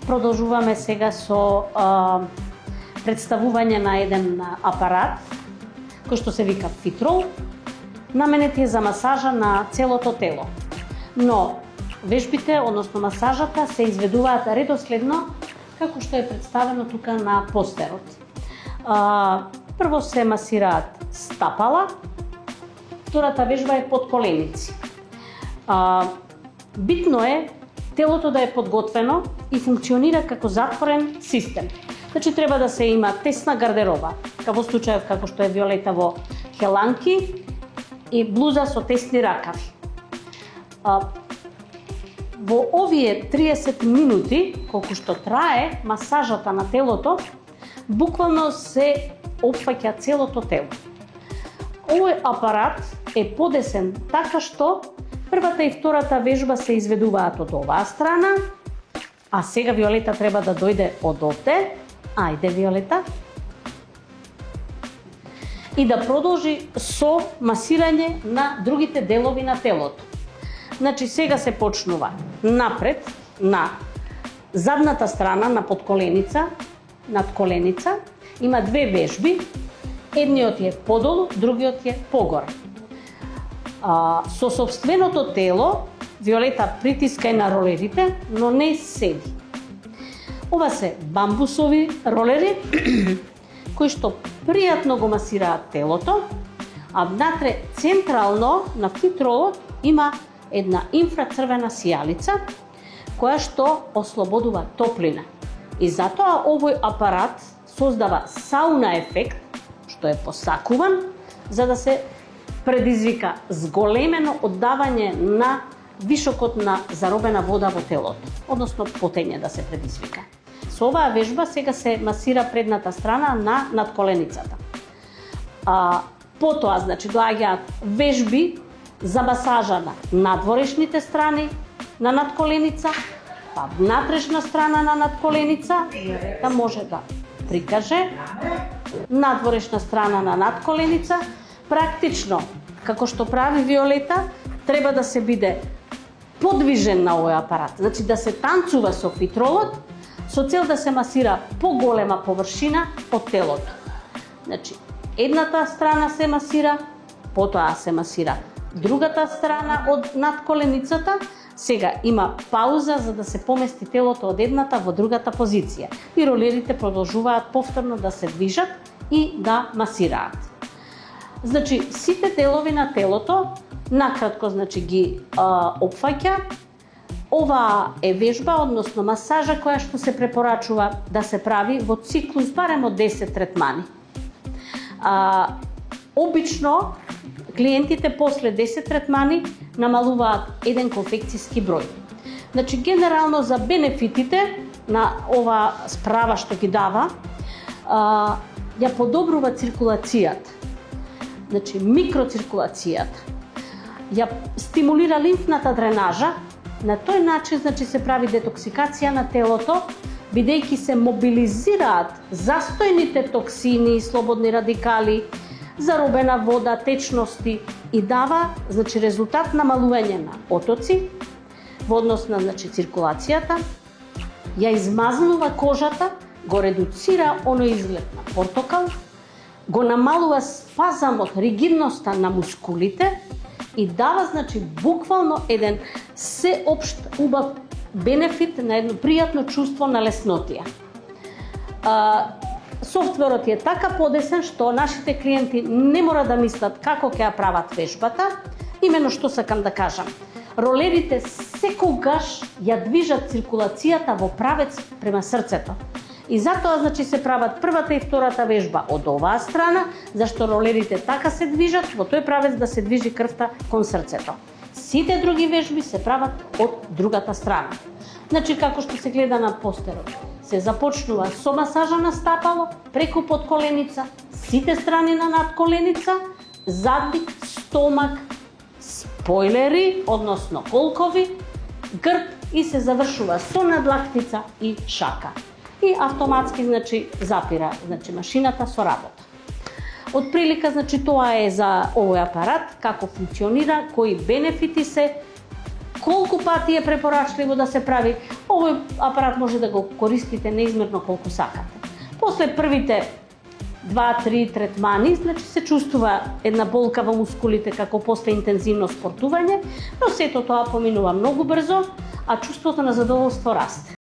продолжуваме сега со представување на еден апарат кој што се вика Фитрол. Наменет е за масажа на целото тело. Но вежбите, односно масажата, се изведуваат редоследно како што е представено тука на постерот. Прво се масираат стапала, втората вежба е подколеници. Битно е телото да е подготвено и функционира како затворен систем. Значи треба да се има тесна гардероба, како во случајот како што е Виолета во хеланки и блуза со тесни ракави. Во овие 30 минути, колку што трае масажата на телото, буквално се опфаќа целото тело. Овој апарат е подесен така што првата и втората вежба се изведуваат од оваа страна, а сега Виолета треба да дојде од овде. Ајде, Виолета. И да продолжи со масирање на другите делови на телото. Значи, сега се почнува напред на задната страна на подколеница, надколеница. Има две вежби. Едниот е подолу, другиот е погоре. Со сопственото тело, Виолета притиска и на ролерите, но не седи. Ова се бамбусови ролери, кои што пријатно го масираат телото, а внатре централно на фитролот има една инфрацрвена сијалица, која што ослободува топлина. И затоа овој апарат создава сауна ефект, што е посакуван, за да се предизвика зголемено оддавање на вишокот на заробена вода во телото, односно потење да се предизвика. Со оваа вежба сега се масира предната страна на надколеницата. Потоа, значи, доаѓаат вежби за масажа на надворешните страни на надколеница, па внатрешна страна на надколеница, да може да прикаже, надворешна страна на надколеница. Практично, како што прави Виолета, треба да се биде подвижен на овој апарат, значи да се танцува со фитролот, со цел да се масира поголема површина од телото. Значи, едната страна се масира, потоа се масира другата страна од надколеницата. Сега има пауза за да се помести телото од едната во другата позиција. И ролерите продолжуваат повторно да се движат и да масираат. Значи, сите делови на телото, накратко, значи, ги опфаќа. Ова е вежба, односно масажа, која што се препорачува да се прави во циклус барем од 10 третмани. Обично, клиентите после 10 третмани намалуваат еден конфекцијски број. Значи, генерално за бенефитите на ова справа што ги дава, ја подобрува циркулацијата. Значи, микроциркулацијата. Ја стимулира лимфната дренажа. На тој начин, значи, се прави детоксикација на телото, бидејќи се мобилизираат застојните токсини, слободни радикали, заробена вода, течности и дава, значи, резултат намалување на отоци во однос на, значи, циркулацијата, ја измазнува кожата, го редуцира оној изглед на портокал, го намалува спазамот, ригидноста на мускулите и дава, значи, буквално еден сеопшт убав бенефит на едно пријатно чувство на леснотија. Софтверот е така подесен што нашите клиенти не мора да мислат како ќе ја прават вежбата. Имено што сакам да кажам. Ролерите секогаш ја движат циркулацијата во правец према срцето. И затоа, значи, се прават првата и втората вежба од оваа страна, зашто ролерите така се движат во тој правец да се движи крвта кон срцето. Сите други вежби се прават од другата страна. Значи, како што се гледа на постерот, се започнува со масажа на стапало, преку подколеница, сите страни на надколеница, задник, стомак, спојлери, односно колкови, грб и се завршува со надлактица и шака. И автоматски, значи, запира, значи, машината со работа. Од прилика, значи, тоа е за овој апарат, како функционира, кои бенефити се, колку пати е препорачливо да се прави. Овој апарат може да го користите неизмерно колку сакате. После првите 2-3 третмани, значи се чувствува една болка во мускулите како после интензивно спортување, но сето тоа поминува многу брзо, а чувството на задоволство расте.